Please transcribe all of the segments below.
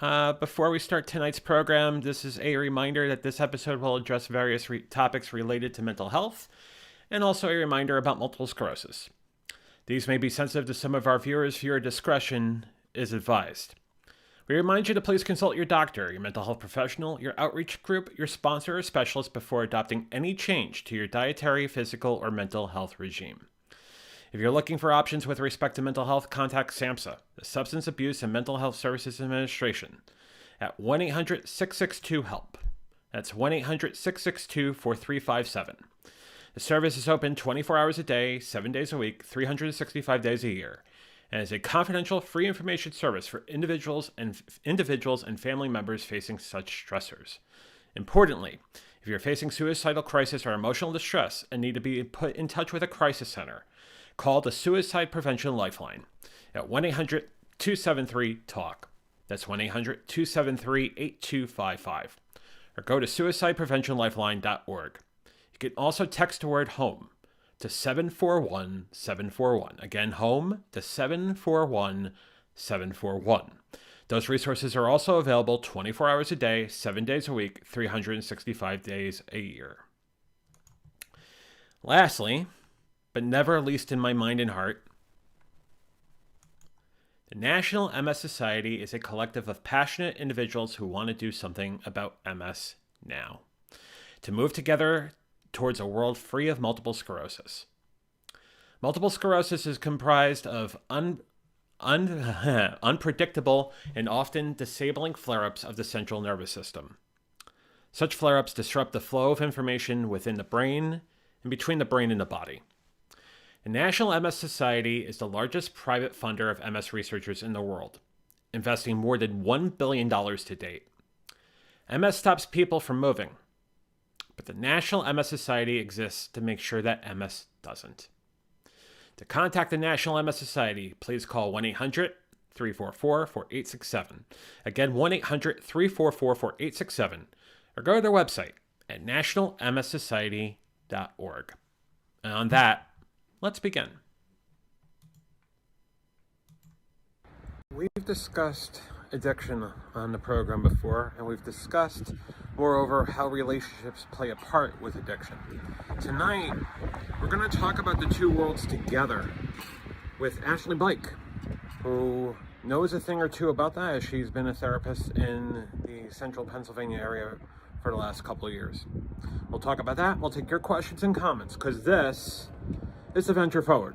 Before we start tonight's program, this is a reminder that this episode will address various topics related to mental health, and also a reminder about multiple sclerosis. These may be sensitive to some of our viewers. Viewer discretion is advised. We remind you to please consult your doctor, your mental health professional, your outreach group, your sponsor, or specialist before adopting any change to your dietary, physical, or mental health regime. If you're looking for options with respect to mental health, contact SAMHSA, the Substance Abuse and Mental Health Services Administration, at 1-800-662-HELP. That's 1-800-662-4357. The service is open 24 hours a day, 7 days a week, 365 days a year, and is a confidential, free information service for individuals and family members facing such stressors. Importantly, if you're facing suicidal crisis or emotional distress and need to be put in touch with a crisis center, call the Suicide Prevention Lifeline at 1-800-273-TALK. That's 1-800-273-8255. Or go to suicidepreventionlifeline.org. You can also text the word HOME to 741-741. Again, HOME to 741-741. Those resources are also available 24 hours a day, 7 days a week, 365 days a year. Lastly, but never least in my mind and heart, the National MS Society is a collective of passionate individuals who want to do something about MS now, to move together towards a world free of multiple sclerosis. Multiple sclerosis is comprised of unpredictable and often disabling flare-ups of the central nervous system. Such flare-ups disrupt the flow of information within the brain and between the brain and the body. The National MS Society is the largest private funder of MS researchers in the world, investing more than $1 billion to date. MS stops people from moving, but the National MS Society exists to make sure that MS doesn't. To contact the National MS Society, please call 1-800-344-4867. Again, 1-800-344-4867, or go to their website at nationalmssociety.org. And on that, let's begin. We've discussed addiction on the program before, and we've discussed, moreover, how relationships play a part with addiction. Tonight, we're going to talk about the two worlds together with Ashley Blake, who knows a thing or two about that, as she's been a therapist in the central Pennsylvania area for the last couple of years. We'll talk about that. We'll take your questions and comments, because this is the Venture Forward.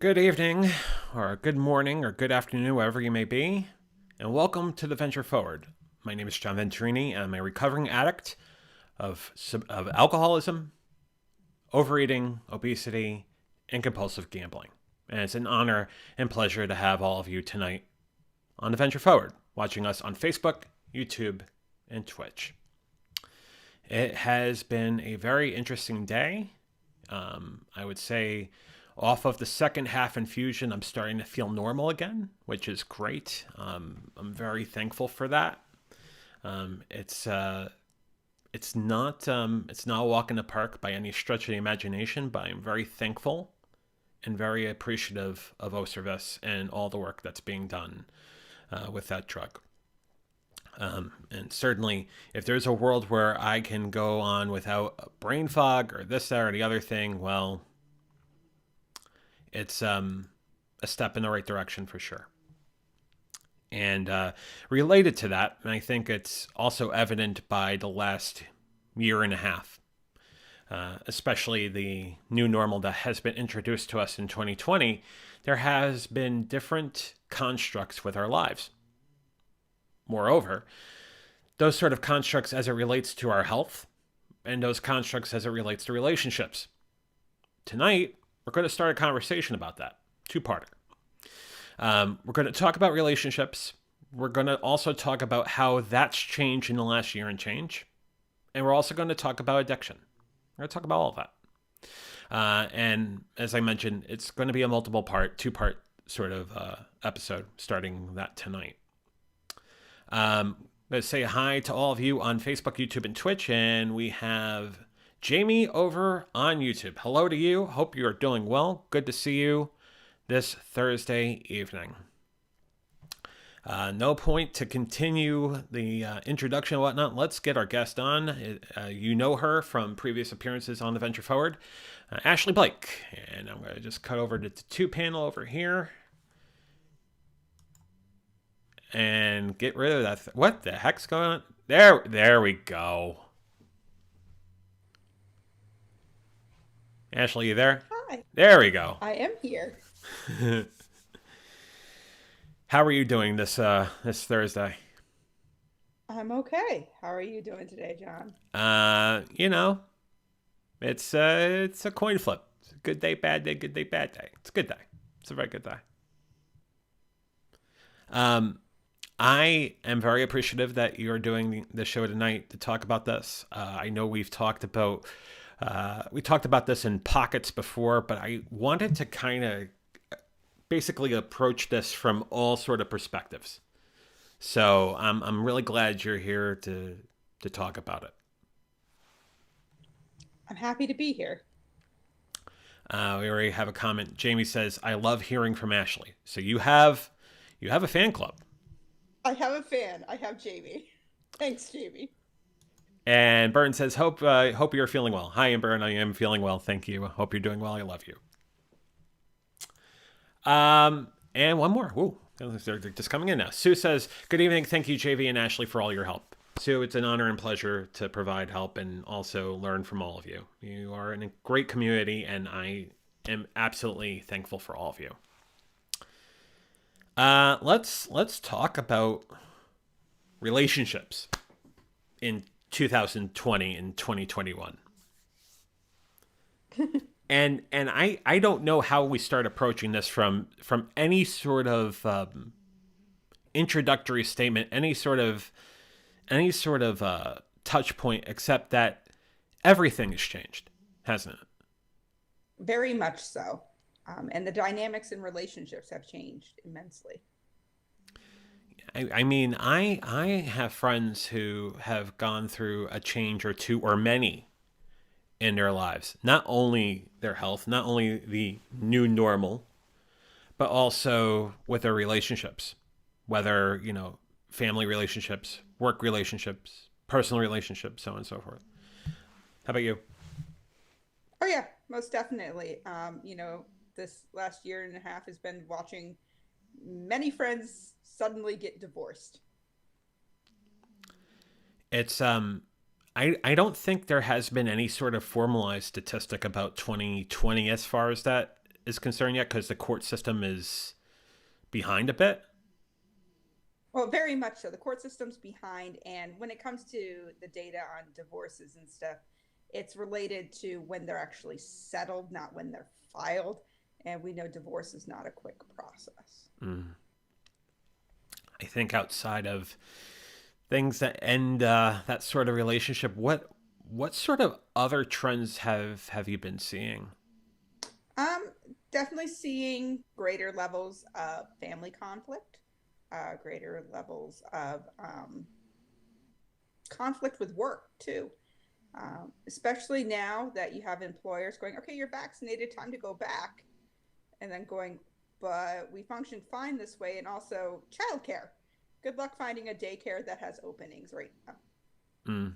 Good evening, or good morning, or good afternoon, wherever you may be, and welcome to the Venture Forward. My name is John Venturini, and I'm a recovering addict of alcoholism, overeating, obesity, and compulsive gambling. And it's an honor and pleasure to have all of you tonight on the Venture Forward, watching us on Facebook, YouTube, and Twitch. It has been a very interesting day. I would say off of the second half infusion, I'm starting to feel normal again, which is great. I'm very thankful for that. It's not a walk in the park by any stretch of the imagination, but I'm very thankful and very appreciative of Oservis and all the work that's being done with that drug. And certainly, if there's a world where I can go on without brain fog or this, that, or the other thing, well, it's a step in the right direction for sure. And related to that, and I think it's also evident by the last year and a half, especially the new normal that has been introduced to us in 2020, there has been different constructs with our lives. Moreover, those sort of constructs as it relates to our health and those constructs as it relates to relationships. Tonight, we're going to start a conversation about that. Two-parter. We're going to talk about relationships. We're going to also talk about how that's changed in the last year and change. And we're also going to talk about addiction. We're going to talk about all of that. And as I mentioned, it's going to be a two-part sort of episode starting that tonight. I'm going to say hi to all of you on Facebook, YouTube, and Twitch. And we have Jamie over on YouTube. Hello to you. Hope you are doing well. Good to see you this Thursday evening. No point to continue the introduction and whatnot. Let's get our guest on. You know her from previous appearances on the Venture Forward, Ashley Blake. And I'm going to just cut over to the two panel over here and get rid of that. What the heck's going on? There we go. Ashley, you there? Hi. There we go. I am here. How are you doing this Thursday? I'm okay. How are you doing today, John? It's a coin flip. It's a good day, bad day, good day, bad day. It's a good day. It's a very good day. I am very appreciative that you're doing the show tonight to talk about this. I know we talked about this in pockets before, but I wanted to kind of basically approach this from all sort of perspectives. So I'm really glad you're here to talk about it. I'm happy to be here. We already have a comment. Jamie says, "I love hearing from Ashley." So you have a fan club. I have a fan. I have Jamie. Thanks, Jamie. And Byrne says, hope you're feeling well. Hi, Byrne. I am feeling well. Thank you. Hope you're doing well. I love you. And one more. Woo. They're just coming in now. Sue says, "Good evening. Thank you, JV and Ashley, for all your help." Sue, it's an honor and pleasure to provide help and also learn from all of you. You are in a great community, and I am absolutely thankful for all of you. Let's talk about relationships in 2020 and 2021. And I don't know how we start approaching this from any sort of introductory statement, any sort of touch point, except that everything has changed, hasn't it? Very much so. And the dynamics in relationships have changed immensely. I mean, I have friends who have gone through a change or two or many in their lives. Not only their health, not only the new normal, but also with their relationships. Whether, family relationships, work relationships, personal relationships, so on and so forth. How about you? Oh, yeah, most definitely. This last year and a half has been watching many friends suddenly get divorced. It's I don't think there has been any sort of formalized statistic about 2020 as far as that is concerned yet, because the court system is behind a bit. Well, very much so. The court system's behind, and when it comes to the data on divorces and stuff, it's related to when they're actually settled, not when they're filed. And we know divorce is not a quick process. I think outside of things that end that sort of relationship, what sort of other trends have you been seeing? Definitely seeing greater levels of family conflict, greater levels of conflict with work too. Especially now that you have employers going, okay, you're vaccinated, time to go back, and then going, but we function fine this way, and also childcare. Good luck finding a daycare that has openings right now. Mm.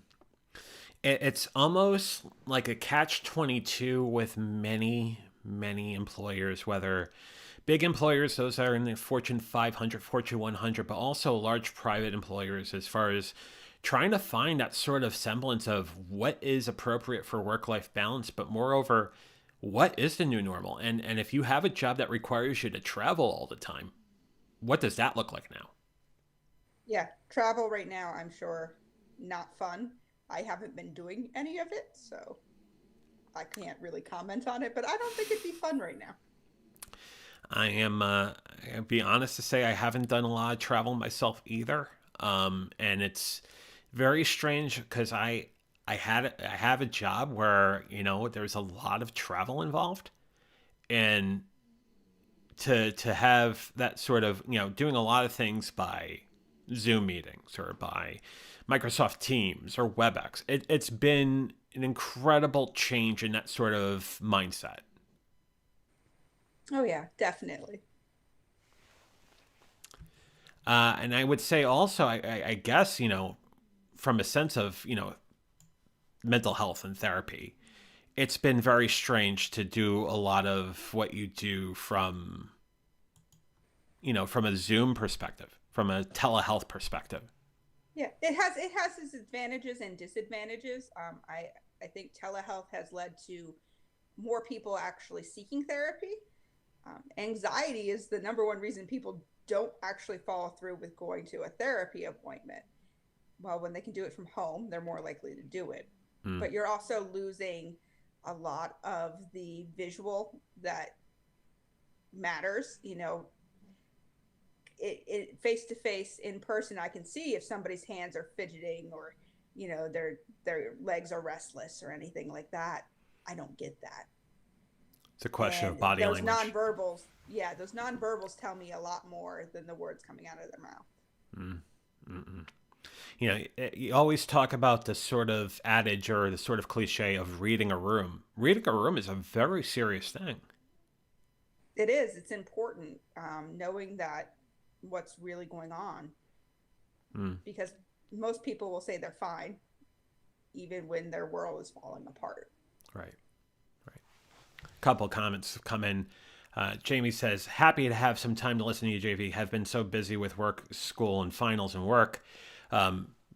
It's almost like a catch-22 with many employers, whether big employers, those are in the Fortune 500, Fortune 100, but also large private employers, as far as trying to find that sort of semblance of what is appropriate for work-life balance, but moreover, what is the new normal? And if you have a job that requires you to travel all the time, what does that look like now? Yeah, travel right now, I'm sure, not fun. I haven't been doing any of it, so I can't really comment on it, but I don't think it'd be fun right now. I'll be honest to say, I haven't done a lot of travel myself either. And it's very strange because I have a job where, there's a lot of travel involved. And to have that sort of, doing a lot of things by Zoom meetings or by Microsoft Teams or WebEx, it's been an incredible change in that sort of mindset. Oh yeah, definitely. And I would say also, I guess, from a sense of, mental health and therapy, it's been very strange to do a lot of what you do from, from a Zoom perspective, from a telehealth perspective. Yeah, it has its advantages and disadvantages. I think telehealth has led to more people actually seeking therapy. Anxiety is the number one reason people don't actually follow through with going to a therapy appointment. Well, when they can do it from home, they're more likely to do it. Mm. But you're also losing a lot of the visual that matters. It face to face in person, I can see if somebody's hands are fidgeting or their legs are restless or anything like that. I don't get that. It's a question of And body those language. nonverbals, yeah, those nonverbals tell me a lot more than the words coming out of their mouth. Mm. Mm-mm. You always talk about the sort of adage or the sort of cliche of reading a room. Reading a room is a very serious thing. It is. It's important, knowing that what's really going on, Mm. because most people will say they're fine even when their world is falling apart. Right. Right. Couple comments have come in. Jamie says, happy to have some time to listen to you, JV. Have been so busy with work, school, and finals and work.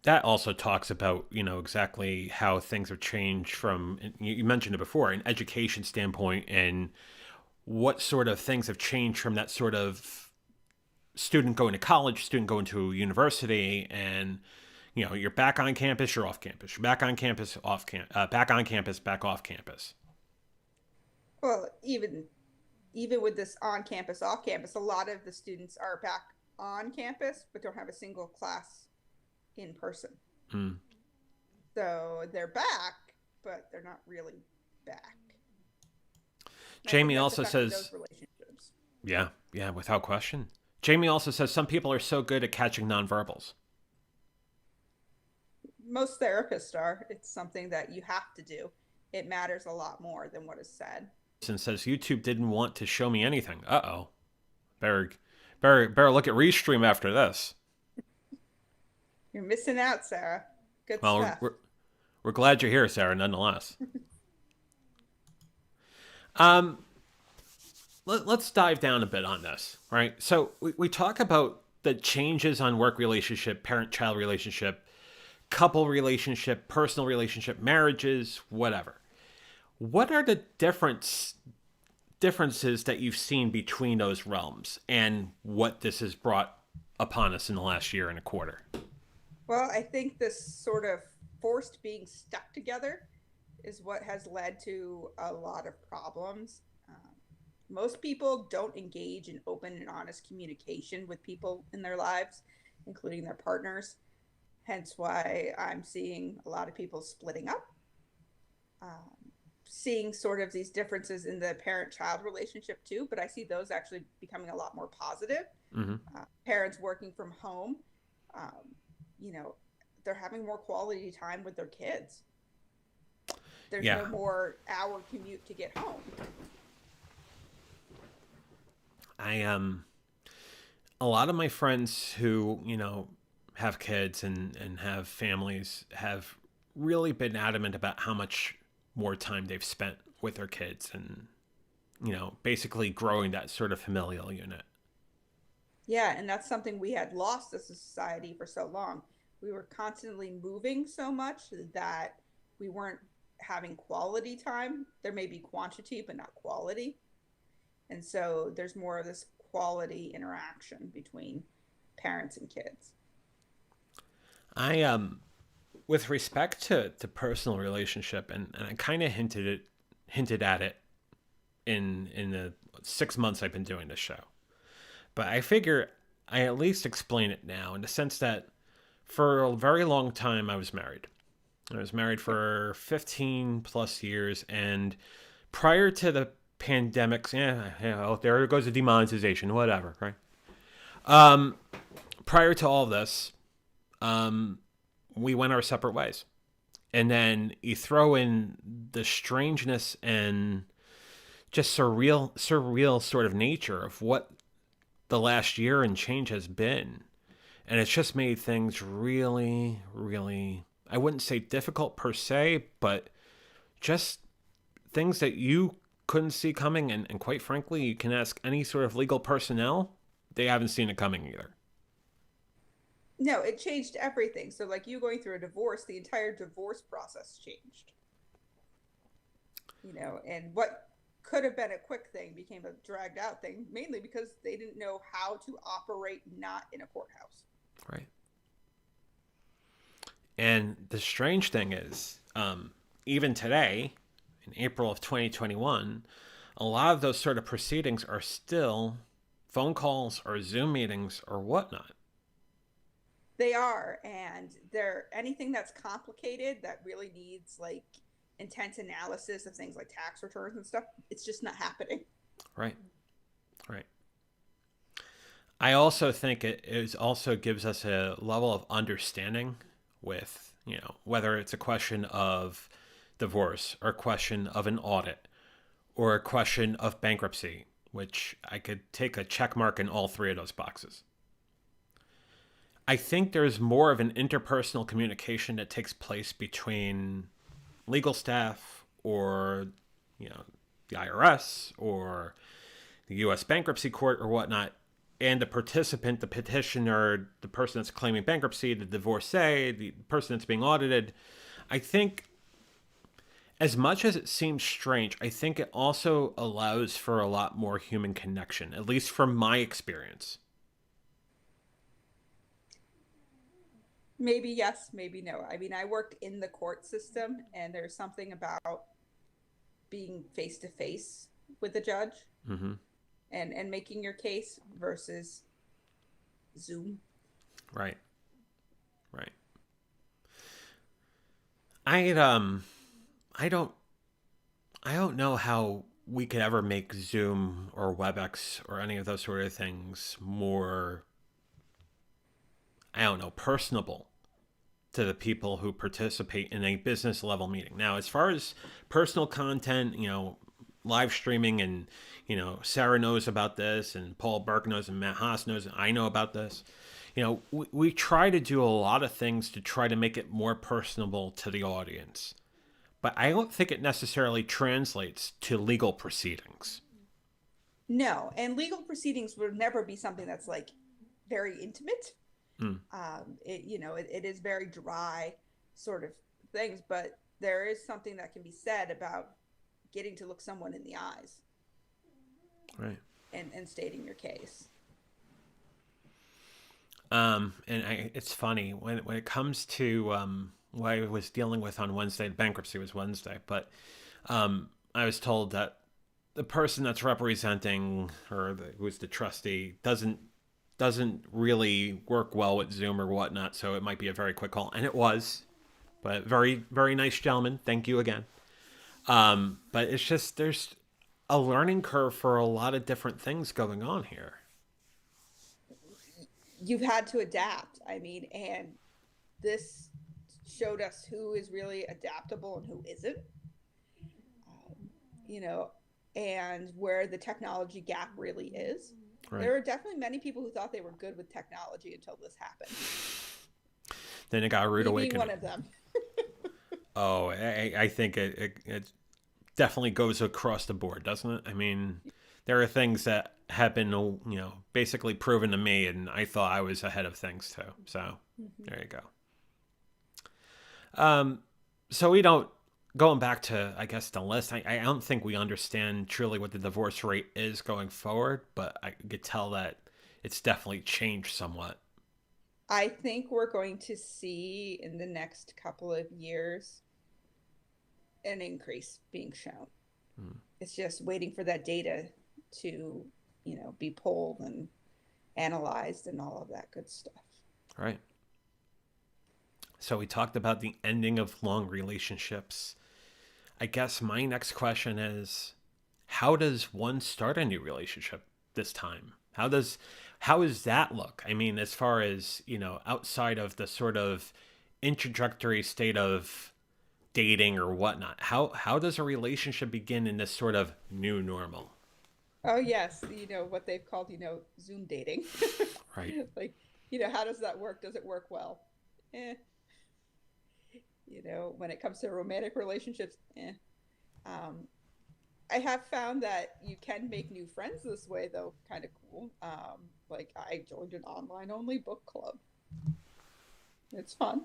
That also talks about, exactly how things have changed from, you mentioned it before, an education standpoint, and what sort of things have changed from that sort of student going to college, student going to university, and, you're back on campus, you're off campus, you're back on campus, back on campus, back off campus. Well, even with this on campus, off campus, a lot of the students are back on campus but don't have a single class in person. Mm. So they're back, but they're not really back. And I think Jamie that's also affecting those says, relationships. yeah, without question. Jamie also says some people are so good at catching nonverbals. Most therapists are. It's something that you have to do. It matters a lot more than what is said. And says YouTube didn't want to show me anything. Uh oh. Better, better look at Restream after this. You're missing out, Sarah. Good Well, stuff. we're glad you're here, Sarah, nonetheless. Um, let's dive down a bit on this, right? So we talk about the changes on work relationship, parent-child relationship, couple relationship, personal relationship, marriages, whatever. What are the differences that you've seen between those realms and what this has brought upon us in the last year and a quarter? Well, I think this sort of forced being stuck together is what has led to a lot of problems. Most people don't engage in open and honest communication with people in their lives, including their partners. Hence why I'm seeing a lot of people splitting up, seeing sort of these differences in the parent-child relationship too, but I see those actually becoming a lot more positive. Mm-hmm. Parents working from home, um, you know, they're having more quality time with their kids. There's Yeah. no more hour commute to get home. I a lot of my friends who, have kids and have families have really been adamant about how much more time they've spent with their kids and, basically growing that sort of familial unit. Yeah, and that's something we had lost as a society for so long. We were constantly moving so much that we weren't having quality time. There may be quantity, but not quality. And so there's more of this quality interaction between parents and kids. I with respect to personal relationship, and I kind of hinted at it in the 6 months I've been doing this show. But I figure I at least explain it now in the sense that for a very long time I was married. I was married for 15 plus years, and prior to the pandemics, there goes the demonetization, whatever, right? Prior to all this, we went our separate ways. And then you throw in the strangeness and just surreal sort of nature of what the last year and change has been. And it's just made things really, really, I wouldn't say difficult per se, but just things that you couldn't see coming. And quite frankly, you can ask any sort of legal personnel, they haven't seen it coming either. No, it changed everything. So, like you going through a divorce, the entire divorce process changed. And what could have been a quick thing became a dragged out thing, mainly because they didn't know how to operate not in a courthouse. Right. And the strange thing is, even today, in April of 2021, a lot of those sort of proceedings are still phone calls or Zoom meetings or whatnot. They are, and they're anything that's complicated that really needs like intense analysis of things like tax returns and stuff. It's just not happening. Right. Right. I also think it also gives us a level of understanding with, whether it's a question of divorce or a question of an audit or a question of bankruptcy, which I could take a check mark in all three of those boxes. I think there's more of an interpersonal communication that takes place between legal staff or, the IRS or the U.S. bankruptcy court or whatnot, and the participant, the petitioner, the person that's claiming bankruptcy, the divorcee, the person that's being audited. I think as much as it seems strange, I think it also allows for a lot more human connection, at least from my experience. Maybe yes, maybe no. I mean, I worked in the court system, and there's something about being face to face with a judge Mm-hmm. and making your case versus Zoom. Right. Right. I don't I don't know how we could ever make Zoom or WebEx or any of those sort of things more, I don't know, personable to the people who participate in a business level meeting. Now, as far as personal content, live streaming, and, Sarah knows about this, and Paul Burke knows, and Matt Haas knows, and I know about this. We try to do a lot of things to try to make it more personable to the audience. But I don't think it necessarily translates to legal proceedings. No, and legal proceedings would never be something that's like very intimate. Mm. It is very dry sort of things, but there is something that can be said about getting to look someone in the eyes, Right. and stating your case. It's funny when it comes to what I was dealing with on Wednesday. Bankruptcy was Wednesday, but I was told that the person that's representing who's the trustee doesn't really work well with Zoom or whatnot, so it might be a very quick call, and it was, but very, very nice gentleman. Thank you again. But it's just there's a learning curve for a lot of different things going on here. You've had to adapt. I mean, and this showed us who is really adaptable and who isn't. You know, and where the technology gap really is. Right. There are definitely many people who thought they were good with technology until this happened. Then it got a rude Me awakening. being one of them. Oh, I think it definitely goes across the board, doesn't it? I mean, there are things that have been, basically proven to me, and I thought I was ahead of things too. So there you go. So we don't, going back to, I guess, the list, I don't think we understand truly what the divorce rate is going forward, but I could tell that it's definitely changed somewhat. I think we're going to see in the next couple of years an increase being shown. It's just waiting for that data to, be pulled and analyzed and all of that good stuff. Right. So we talked about the ending of long relationships. I guess my next question is, how does one start a new relationship this time? How does that look? I mean, as far as, outside of the sort of introductory state of dating or whatnot, how does a relationship begin in this sort of new normal? Oh yes, what they've called, Zoom dating. Right. Like, how does that work? Does it work well? Eh. When it comes to romantic relationships, eh. I have found that you can make new friends this way, though. Kind of cool. Like I joined an online only book club. It's fun.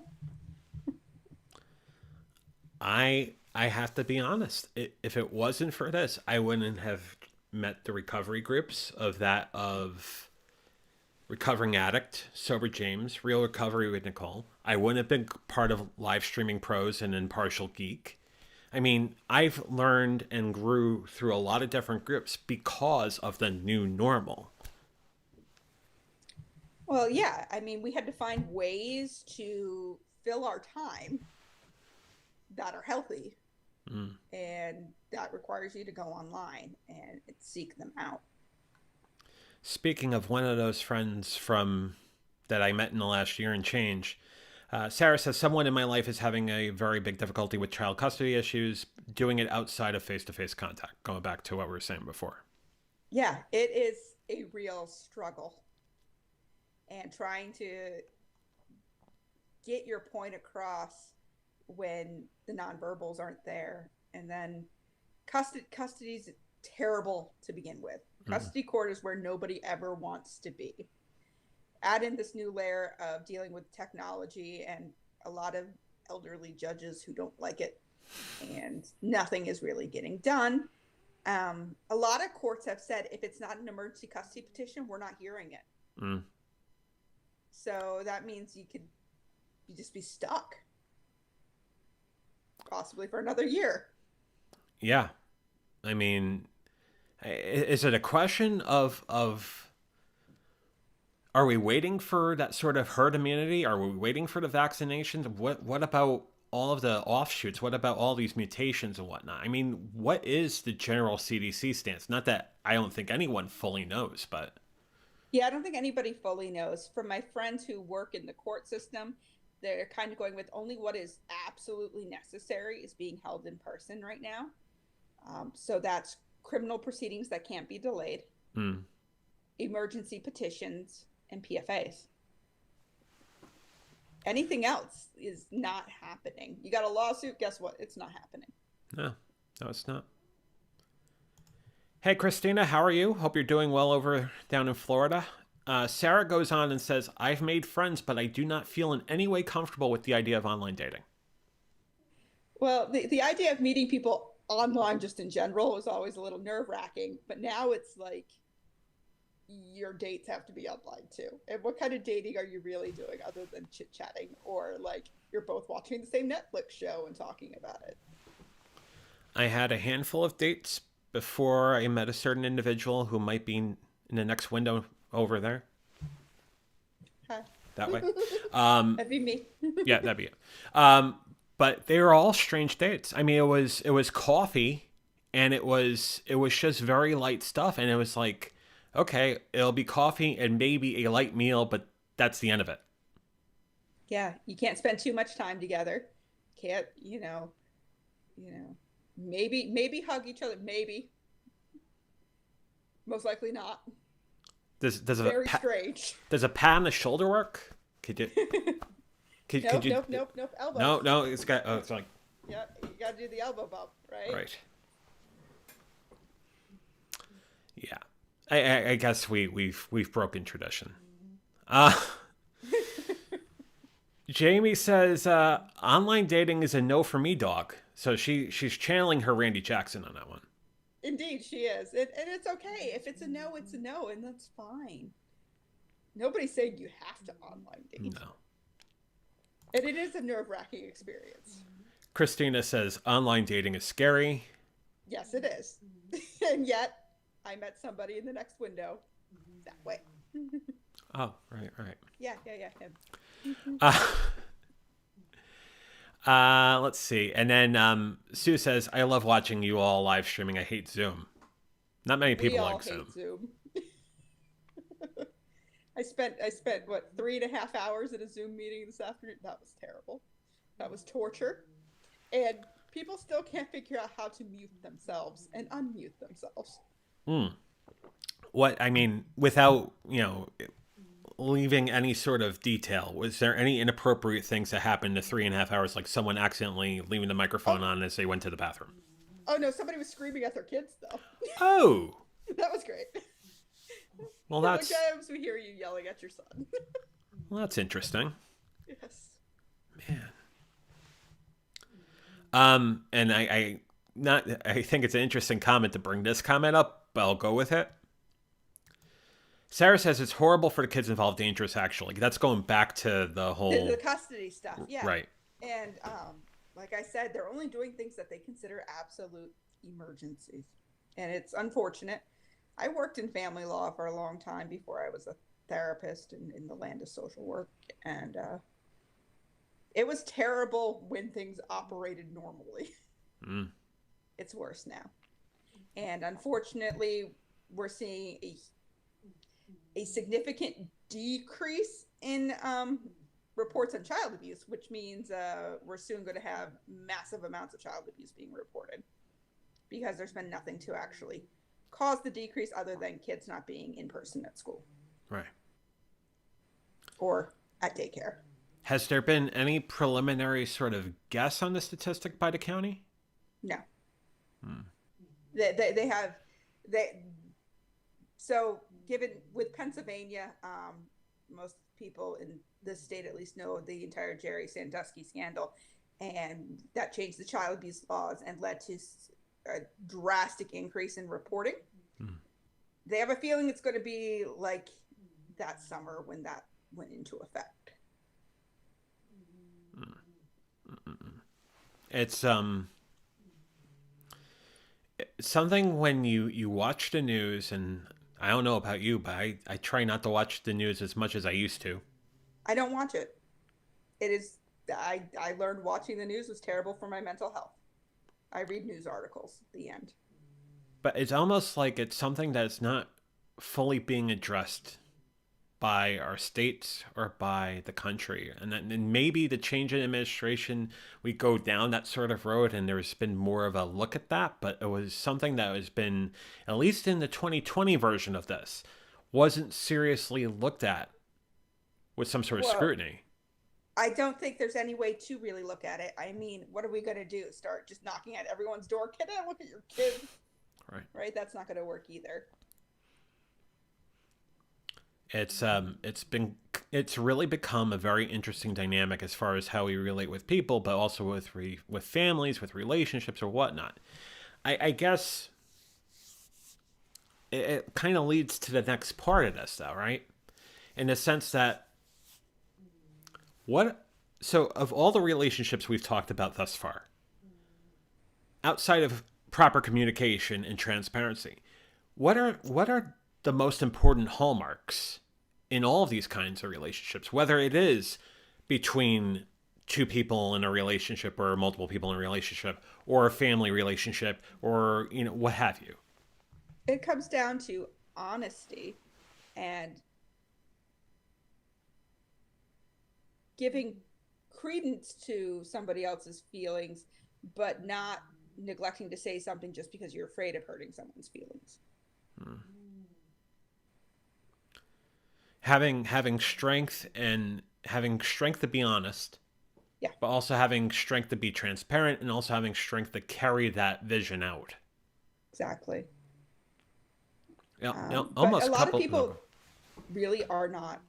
I have to be honest. If it wasn't for this, I wouldn't have met the recovery groups of Recovering Addict, Sober James, Real Recovery with Nicole. I wouldn't have been part of Live Streaming Pros and Impartial Geek. I mean, I've learned and grew through a lot of different groups because of the new normal. Well, yeah. I mean, we had to find ways to fill our time that are healthy. And that requires you to go online and seek them out. Speaking of one of those friends from that I met in the last year and change, Sarah says, someone in my life is having a very big difficulty with child custody issues, doing it outside of face-to-face contact, going back to what we were saying before. Yeah, it is a real struggle. And trying to get your point across when the nonverbals aren't there. And then custody's terrible to begin with. Custody court is where nobody ever wants to be. Add in this new layer of dealing with technology and a lot of elderly judges who don't like it, and nothing is really getting done. A lot of courts have said if it's not an emergency custody petition, we're not hearing it. So that means you just be stuck, possibly for another year. Yeah. I mean, is it a question of are we waiting for that sort of herd immunity? Are we waiting for the vaccinations? What about all of the offshoots? What about all these mutations and whatnot? I mean, what is the general CDC stance? Not that I don't think anyone fully knows, but... Yeah, I don't think anybody fully knows. From my friends who work in the court system, they're kind of going with only what is absolutely necessary is being held in person right now. So that's criminal proceedings that can't be delayed, emergency petitions, and PFAs. Anything else is not happening. You got a lawsuit, guess what? It's not happening. No, it's not. Hey, Christina, how are you? Hope you're doing well over down in Florida. Sarah goes on and says, I've made friends, but I do not feel in any way comfortable with the idea of online dating. Well, the idea of meeting people online just in general was always a little nerve-wracking, but now it's like your dates have to be online too. And what kind of dating are you really doing other than chit-chatting, or like you're both watching the same Netflix show and talking about it? I had a handful of dates before I met a certain individual who might be in the next window over there. Hi. That way. That'd be me. Yeah, that'd be it. But they were all strange dates. I mean, it was coffee, and it was just very light stuff, and it was like, okay, it'll be coffee and maybe a light meal, but that's the end of it. Yeah, you can't spend too much time together. Can't, maybe hug each other. Maybe, most likely not. Very strange. Does a pat on the shoulder work? Could you? Could Nope, you? nope, nope, nope. Elbow. No. It's got. Oh, it's like. Yeah, you got to do the elbow bump, right? Right. Yeah. I guess we've broken tradition. Jamie says online dating is a no for me, dog. So she's channeling her Randy Jackson on that one. Indeed, she is, and it's okay if it's a no, it's a no, and that's fine. Nobody's saying you have to online date. No. And it is a nerve-wracking experience. Christina says online dating is scary. Yes, it is. And yet, I met somebody in the next window that way. Oh, right. Yeah, him. Let's see. And then Sue says, I love watching you all live streaming. I hate Zoom. Not many people like Zoom. I spent what 3.5 hours at a Zoom meeting this afternoon. That was terrible. That was torture. And people still can't figure out how to mute themselves and unmute themselves. What I mean, without leaving any sort of detail, was there any inappropriate things that happened to 3.5 hours, like someone accidentally leaving the microphone on as they went to the bathroom? Oh no, somebody was screaming at their kids though. Oh, that was great. Well, that's. Sometimes we hear you yelling at your son. Well, that's interesting. Yes. Man. And I think it's an interesting comment to bring this comment up, but I'll go with it. Sarah says it's horrible for the kids involved, dangerous actually. That's going back to the whole the custody stuff. Yeah. Right. And like I said, they're only doing things that they consider absolute emergencies. And it's unfortunate. I worked in family law for a long time before I was a therapist in the land of social work. And it was terrible when things operated normally. It's worse now. And unfortunately, we're seeing a significant decrease in reports on child abuse, which means we're soon going to have massive amounts of child abuse being reported because there's been nothing to actually cause the decrease other than kids not being in person at school. Right. Or at daycare. Has there been any preliminary sort of guess on the statistic by the county? No. They have. So given with Pennsylvania, most people in this state at least know the entire Jerry Sandusky scandal, and that changed the child abuse laws and led to a drastic increase in reporting. They have a feeling it's going to be like that summer when that went into effect. It's something when you watch the news, and I don't know about you, but I try not to watch the news as much as I used to. I don't watch it. It is I learned watching the news was terrible for my mental health. I read news articles at the end. But it's almost like it's something that's not fully being addressed by our states or by the country. And maybe the change in administration, we go down that sort of road and there's been more of a look at that. But it was something that has been, at least in the 2020 version of this, wasn't seriously looked at with some sort of scrutiny. I don't think there's any way to really look at it. I mean, what are we going to do? Start just knocking at everyone's door? Can I look at your kid? Right? That's not going to work either. It's really become a very interesting dynamic as far as how we relate with people, but also with families, with relationships or whatnot. I guess it kind of leads to the next part of this, though, right? In the sense that so of all the relationships we've talked about thus far, outside of proper communication and transparency, what are the most important hallmarks in all of these kinds of relationships, whether it is between two people in a relationship or multiple people in a relationship or a family relationship or, what have you? It comes down to honesty and giving credence to somebody else's feelings, but not neglecting to say something just because you're afraid of hurting someone's feelings. Hmm. Having strength and having strength to be honest, Yeah, but also having strength to be transparent and also having strength to carry that vision out. exactly. Yeah, But a almost lot of coupled. people really are not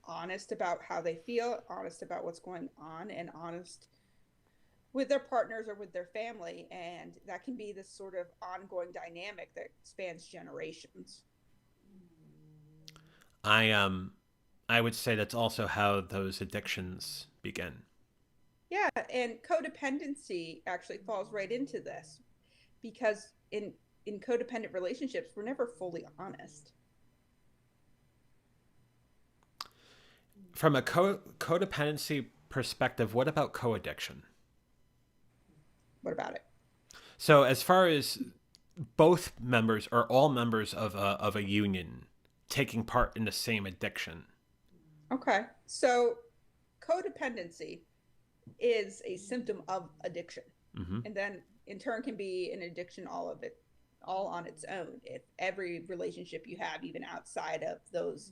honest about how they feel, honest about what's going on, and honest with their partners or with their family. And that can be this sort of ongoing dynamic that spans generations. I I would say that's also how those addictions begin. Yeah, and codependency actually falls right into this because in codependent relationships, we're never fully honest. From a codependency perspective, what about co-addiction? What about it? So as far as both members or all members of a union taking part in the same addiction. Okay. So codependency is a symptom of addiction. Mm-hmm. And then in turn can be an addiction all of it all on its own. If every relationship you have, even outside of those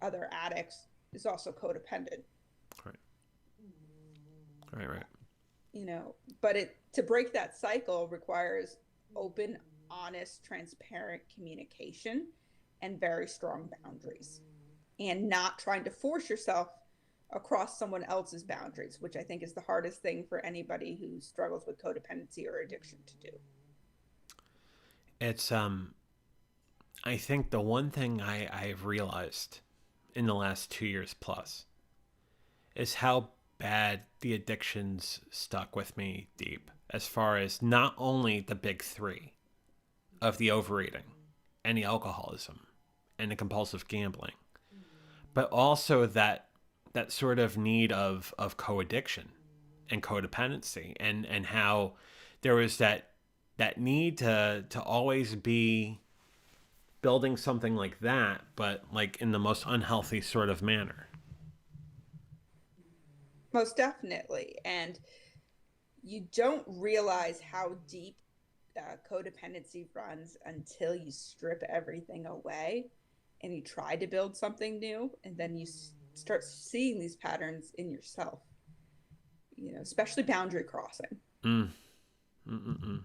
other addicts, is also codependent. Right. Right. You know, but it to break that cycle requires open, honest, transparent communication and very strong boundaries. And not trying to force yourself across someone else's boundaries, which I think is the hardest thing for anybody who struggles with codependency or addiction to do. It's I think the one thing I've realized in the last 2 years plus is how bad the addictions stuck with me deep, as far as not only the big three of the overeating and the alcoholism and the compulsive gambling, but also that sort of need of co-addiction and codependency, and how there was that need to always be building something like that, but like in the most unhealthy sort of manner. Most definitely. And you don't realize how deep codependency runs until you strip everything away and you try to build something new. And then you start seeing these patterns in yourself, you know, especially boundary crossing. Mm. Mm-mm-mm.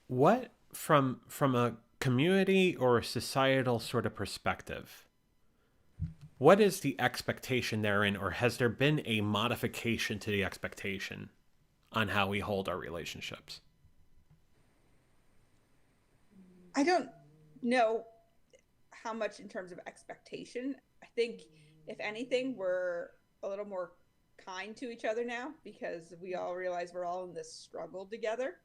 What from a community or a societal sort of perspective, what is the expectation therein, or has there been a modification to the expectation on how we hold our relationships? I don't know how much in terms of expectation. I think, if anything, we're a little more kind to each other now because we all realize we're all in this struggle together.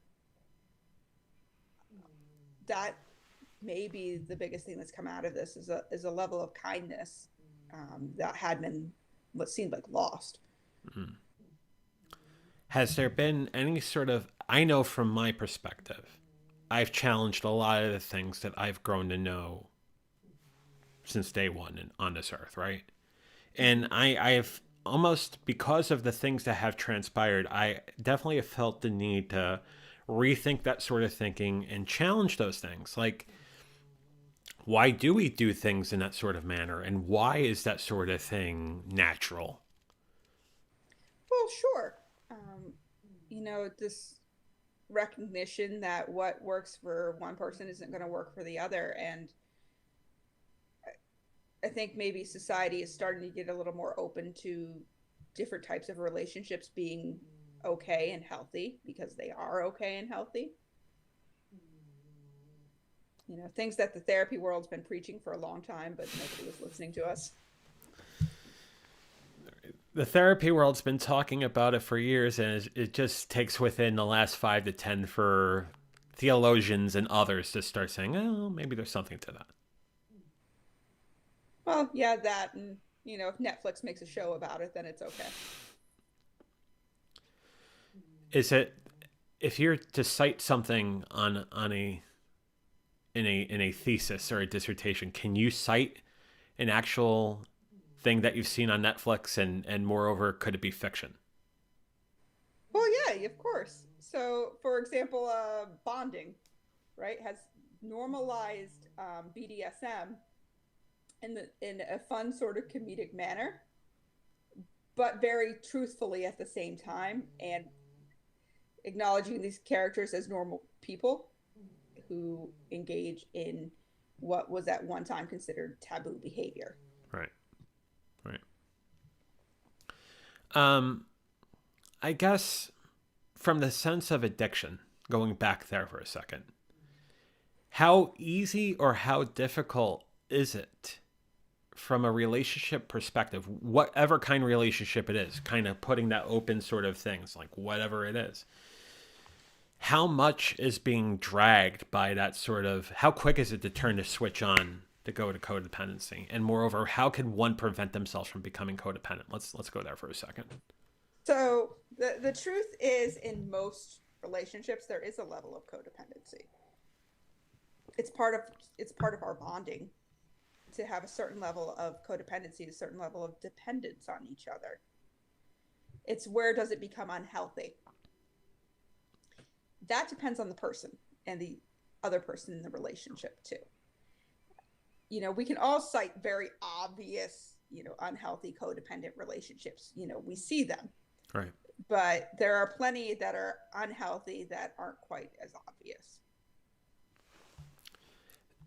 That may be the biggest thing that's come out of this is a level of kindness that had been what seemed like lost. Mm-hmm. Has there been any sort of, I know from my perspective, I've challenged a lot of the things that I've grown to know since day one on this earth, right? And I've almost, because of the things that have transpired, I definitely have felt the need to rethink that sort of thinking and challenge those things. Like, why do we do things in that sort of manner? And why is that sort of thing natural? Well, sure. Um, you know, this recognition that what works for one person isn't going to work for the other. And I think maybe society is starting to get a little more open to different types of relationships being okay and healthy because they are okay and healthy. You know, things that the therapy world's been preaching for a long time, but nobody was listening to us. The therapy world's been talking about it for years, and it just takes within the last 5 to 10 for theologians and others to start saying, oh, maybe there's something to that. Well, yeah, that, and you know, if Netflix makes a show about it, then it's okay. Is it, if you're to cite something on a in a thesis or a dissertation, can you cite an actual thing that you've seen on Netflix, and moreover, could it be fiction? Well, yeah, of course. So, for example, bonding, right, has normalized BDSM in a fun sort of comedic manner, but very truthfully at the same time, and acknowledging these characters as normal people who engage in what was at one time considered taboo behavior. Right. Right. Um, I guess from the sense of addiction, going back there for a second, how easy or how difficult is it from a relationship perspective, whatever kind of relationship it is, kind of putting that open sort of things, like whatever it is, how much is being dragged by that sort of, how quick is it to turn the switch on to go to codependency? And moreover, how can one prevent themselves from becoming codependent? Let's go there for a second. So the truth is, in most relationships, there is a level of codependency. It's part of our bonding to have a certain level of codependency, a certain level of dependence on each other. It's where does it become unhealthy? That depends on the person and the other person in the relationship too. We can all cite very obvious, unhealthy codependent relationships. We see them. Right. But there are plenty that are unhealthy that aren't quite as obvious.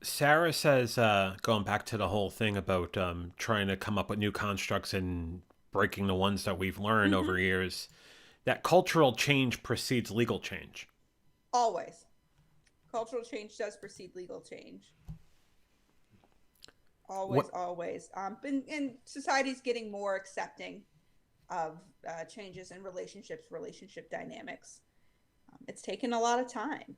Sarah says, going back to the whole thing about trying to come up with new constructs and breaking the ones that we've learned over years, that cultural change precedes legal change. Always. Cultural change does precede legal change. Always. And society's getting more accepting of changes in relationships, relationship dynamics. It's taken a lot of time.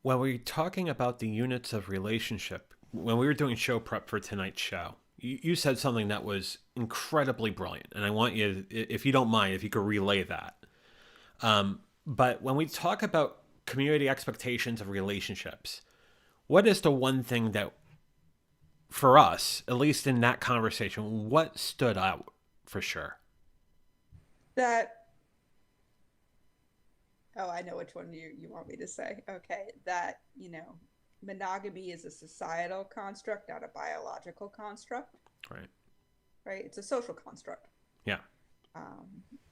When we're talking about the units of relationship, when we were doing show prep for tonight's show, you said something that was incredibly brilliant. And I want you, if you don't mind, if you could relay that. But when we talk about community expectations of relationships, what is the one thing that, for us, at least in that conversation, what stood out for sure? I know which one you want me to say. Okay, that, monogamy is a societal construct, not a biological construct. Right. Right? It's a social construct. Yeah.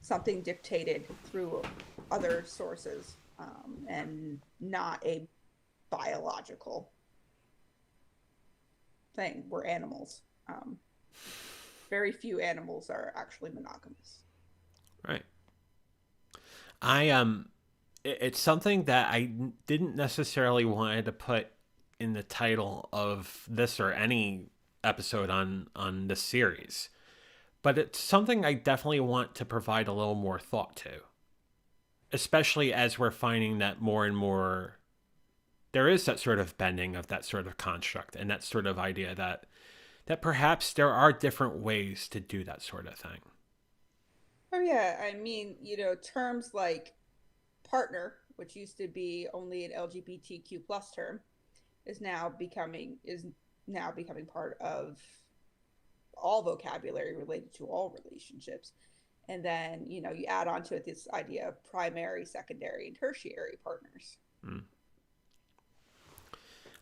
Something dictated through other sources, and not a biological thing. We're animals. Very few animals are actually monogamous. Right. It's something that I didn't necessarily want to put in the title of this or any episode on this series, but it's something I definitely want to provide a little more thought to, especially as we're finding that more and more there is that sort of bending of that sort of construct and that sort of idea that perhaps there are different ways to do that sort of thing. Oh yeah, I mean, terms like partner, which used to be only an LGBTQ plus term, is now becoming part of all vocabulary related to all relationships. And then, you add on to it this idea of primary, secondary, and tertiary partners.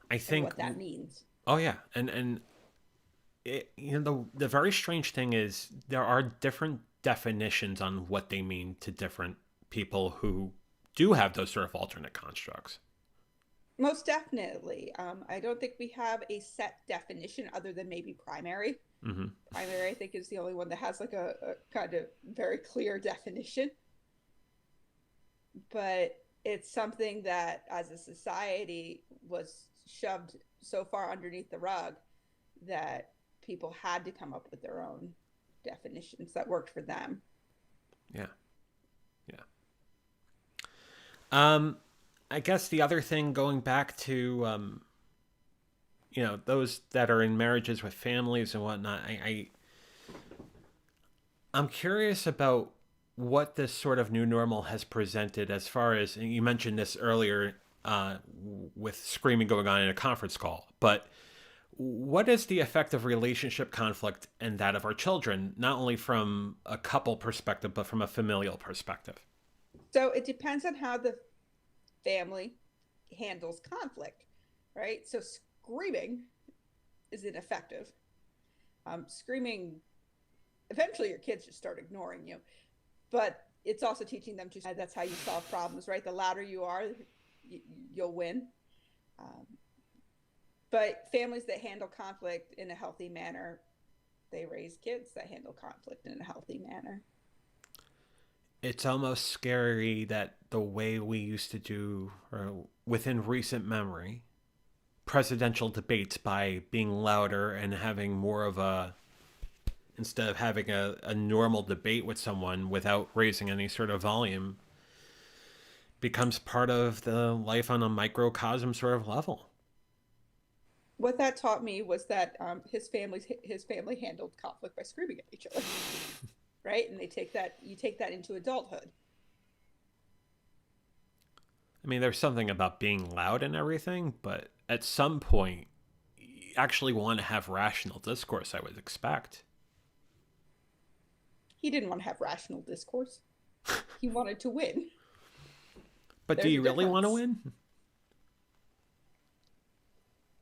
I think what that means. Oh yeah, and it, the very strange thing is there are different definitions on what they mean to different people who do have those sort of alternate constructs. Most definitely. I don't think we have a set definition other than maybe primary. Mm-hmm. Primary, I think, is the only one that has like a kind of very clear definition. But it's something that as a society was shoved so far underneath the rug that people had to come up with their own definitions that worked for them. Yeah. I guess the other thing, going back to those that are in marriages with families and whatnot, I'm curious about what this sort of new normal has presented, as far as, you mentioned this earlier with screaming going on in a conference call, but what is the effect of relationship conflict and that of our children, not only from a couple perspective, but from a familial perspective? So it depends on how the family handles conflict, right? So screaming is ineffective. Screaming, eventually your kids just start ignoring you, but it's also teaching them to, that's how you solve problems, right? The louder you are, you'll win. But families that handle conflict in a healthy manner, they raise kids that handle conflict in a healthy manner. It's almost scary that the way we used to do, or within recent memory, presidential debates by being louder and having more of a, instead of having a normal debate with someone without raising any sort of volume, becomes part of the life on a microcosm sort of level. What that taught me was that his family handled conflict by screaming at each other, right? And you take that into adulthood. I mean, there's something about being loud and everything, but at some point, you actually want to have rational discourse, I would expect. He didn't want to have rational discourse. He wanted to win. But do you really want to win?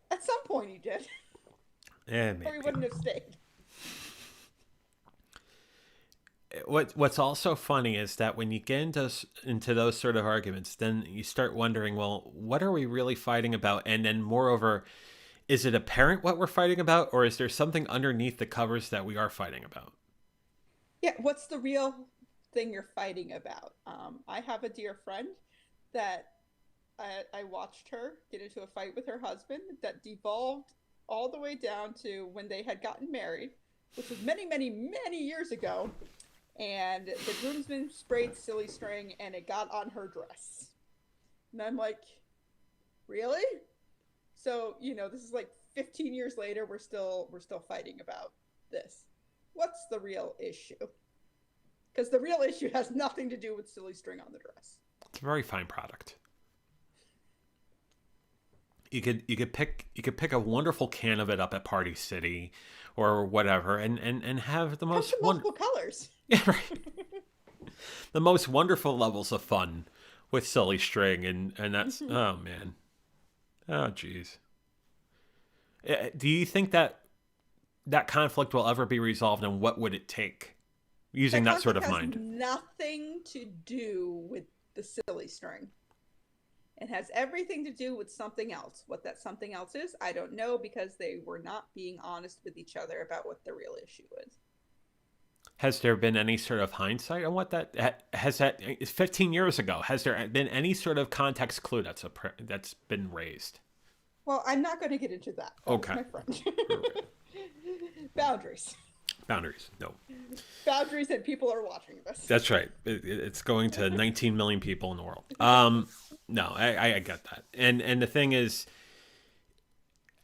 At some point he did. Yeah, maybe. Or he wouldn't have stayed. What's also funny is that when you get into those sort of arguments, then you start wondering, well, what are we really fighting about? And then moreover, is it apparent what we're fighting about, or is there something underneath the covers that we are fighting about? Yeah, what's the real thing you're fighting about? I have a dear friend that I watched her get into a fight with her husband that devolved all the way down to when they had gotten married, which was many, many, many years ago. And the groomsman sprayed silly string and it got on her dress. And I'm like, really? So, this is like 15 years later, we're still fighting about this. What's the real issue? Because the real issue has nothing to do with silly string on the dress. It's a very fine product. You could pick a wonderful can of it up at Party City or whatever and have the most multiple colors. Yeah, right. The most wonderful levels of fun with silly string and that's oh man. Oh geez. Do you think that conflict will ever be resolved, and what would it take using that sort of mind? Nothing to do with the silly string. It has everything to do with something else. What that something else is, I don't know, because they were not being honest with each other about what the real issue is. Has there been any sort of hindsight on what that has? That 15 years ago, has there been any sort of context clue that's been raised? Well, I'm not going to get into that. Okay, my friend. Boundaries. Boundaries. No. Boundaries, and people are watching this. That's right. It's going to 19 million people in the world. No, I get that. And the thing is,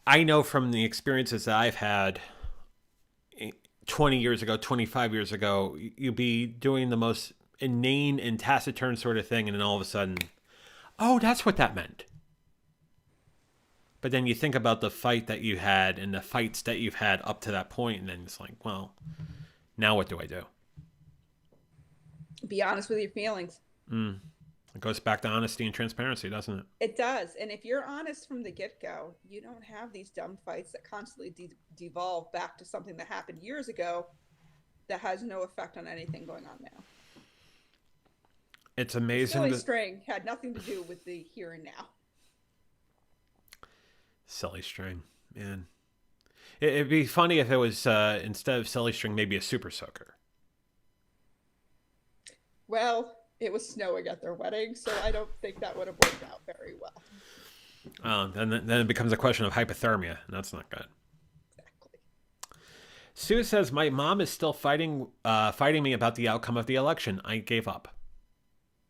I know from the experiences that I've had 20 years ago, 25 years ago, you'd be doing the most inane and taciturn sort of thing, and then all of a sudden, oh, that's what that meant. But then you think about the fight that you had and the fights that you've had up to that point, and then it's like, well, now what do I do? Be honest with your feelings. It goes back to honesty and transparency, doesn't it? It does. And if you're honest from the get-go, you don't have these dumb fights that constantly devolve back to something that happened years ago that has no effect on anything going on now. It's amazing. The silly string had nothing to do with the here and now. Silly string, man. It'd be funny if it was, instead of silly string, maybe a super soaker. Well, it was snowing at their wedding, so I don't think that would have worked out very well. Then it becomes a question of hypothermia, and that's not good. Exactly. Sue says, my mom is still fighting me about the outcome of the election. I gave up.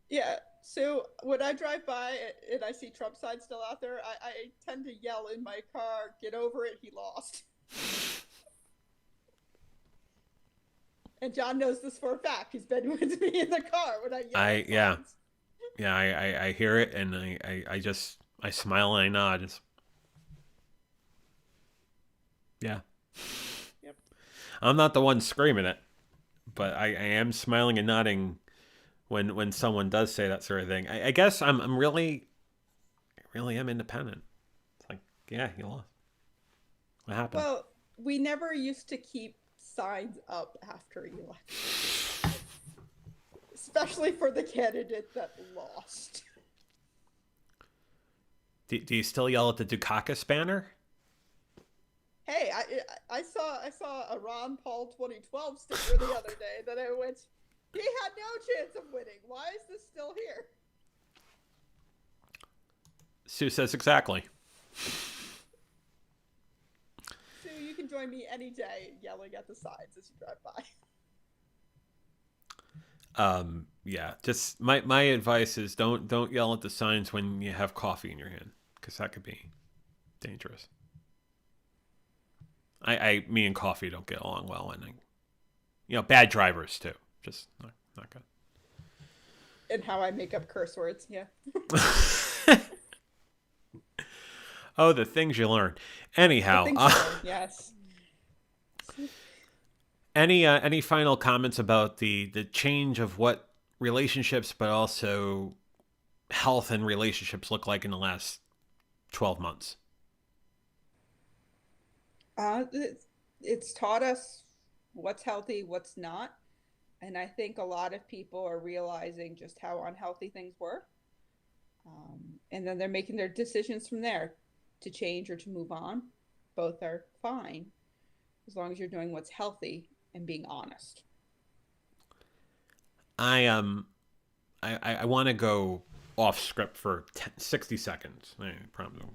Yeah. So when I drive by and I see Trump signs still out there, I tend to yell in my car, "Get over it, he lost." And John knows this for a fact. He's been with me in the car when I yell. I hear it, and I smile and I nod. Yeah. Yep. I'm not the one screaming it, but I am smiling and nodding when someone does say that sort of thing. I guess I'm really, really am independent. It's like, yeah, you lost. What happened? Well, we never used to keep signs up after election, especially for the candidate that lost. Do you still yell at the Dukakis banner? Hey, I saw a Ron Paul 2012 sticker the other day that I went, he had no chance of winning. Why is this still here? Sue says exactly. Sue, you can join me any day yelling at the signs as you drive by. Yeah, just my advice is don't yell at the signs when you have coffee in your hand, because that could be dangerous. Me and coffee don't get along well, and bad drivers too. Just not good. And how I make up curse words, yeah. Oh, the things you learn. Anyhow, Yes. any final comments about the change of what relationships, but also health and relationships look like in the last 12 months? It's taught us what's healthy, what's not. And I think a lot of people are realizing just how unhealthy things were. And then they're making their decisions from there to change or to move on. Both are fine as long as you're doing what's healthy and being honest. I want to go off script for 60 seconds. I probably go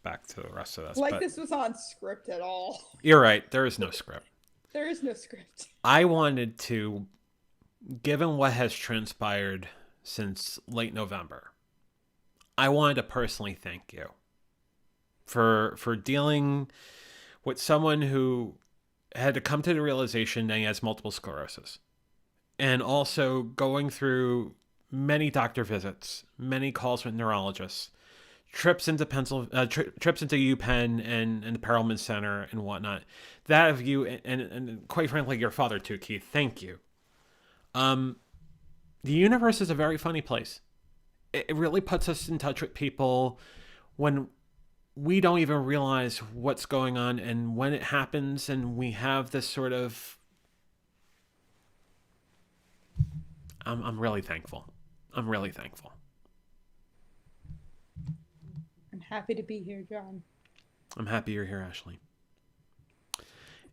back to the rest of this. Like but this was on script at all. You're right. There is no script. There is no script. I wanted to, given what has transpired since late November, I wanted to personally thank you for dealing with someone who had to come to the realization that he has multiple sclerosis, and also going through many doctor visits, many calls with neurologists, trips into trips into UPenn and the Perelman Center and whatnot. That of you and quite frankly your father too, Keith. Thank you. The universe is a very funny place. It really puts us in touch with people when we don't even realize what's going on, and when it happens and we have this sort of I'm really thankful. I'm really thankful. I'm happy to be here, John. I'm happy you're here, Ashley.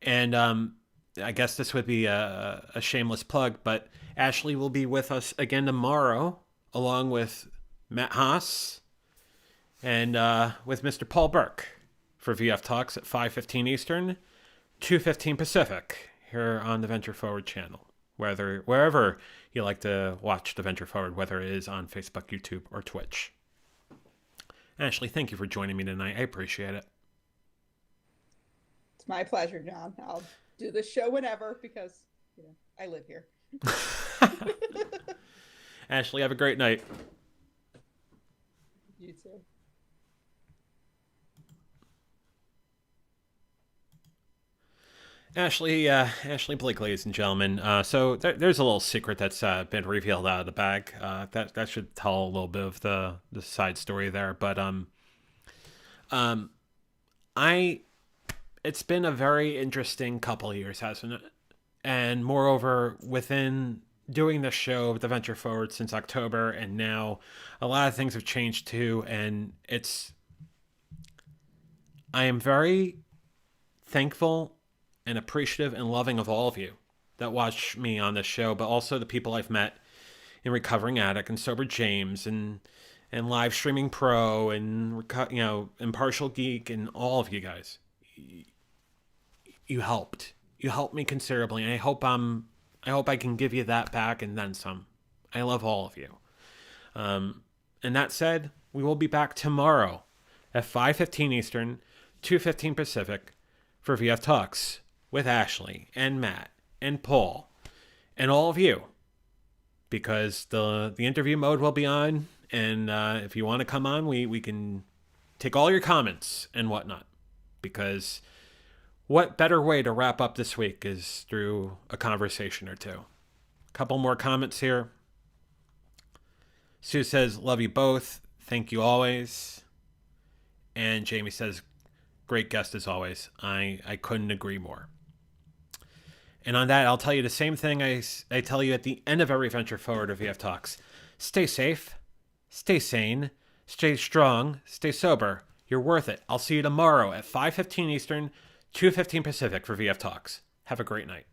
And I guess this would be a shameless plug, but Ashley will be with us again tomorrow, along with Matt Haas and with Mr. Paul Burke for VF Talks at 5:15 Eastern, 2:15 Pacific, here on the Venture Forward channel. Wherever you like to watch the Venture Forward, whether it is on Facebook, YouTube, or Twitch. Ashley, thank you for joining me tonight. I appreciate it. It's my pleasure, John. I'll do this show whenever because I live here. Ashley, have a great night. You too. Ashley Blake, ladies and gentlemen. So there's a little secret that's been revealed out of the bag. That should tell a little bit of the side story there. But it's been a very interesting couple of years, hasn't it? And moreover, within doing this show, The Venture Forward, since October, and now a lot of things have changed too. And I am very thankful and appreciative and loving of all of you that watch me on this show, but also the people I've met in Recovering Addict and Sober James and Live Streaming Pro and Impartial Geek and all of you guys. You helped me considerably, and I hope I can give you that back and then some. I love all of you. And that said, we will be back tomorrow at 5:15 Eastern, 2:15 Pacific for VF Talks with Ashley and Matt and Paul and all of you, because the interview mode will be on, and if you want to come on, we can take all your comments and whatnot, because what better way to wrap up this week is through a conversation or two. A couple more comments here. Sue says, love you both. Thank you always. And Jamie says, great guest as always. I couldn't agree more. And on that, I'll tell you the same thing I tell you at the end of every Venture Forward or VF Talks. Stay safe, stay sane, stay strong, stay sober. You're worth it. I'll see you tomorrow at 5:15 Eastern, 2:15 Pacific for VF Talks. Have a great night.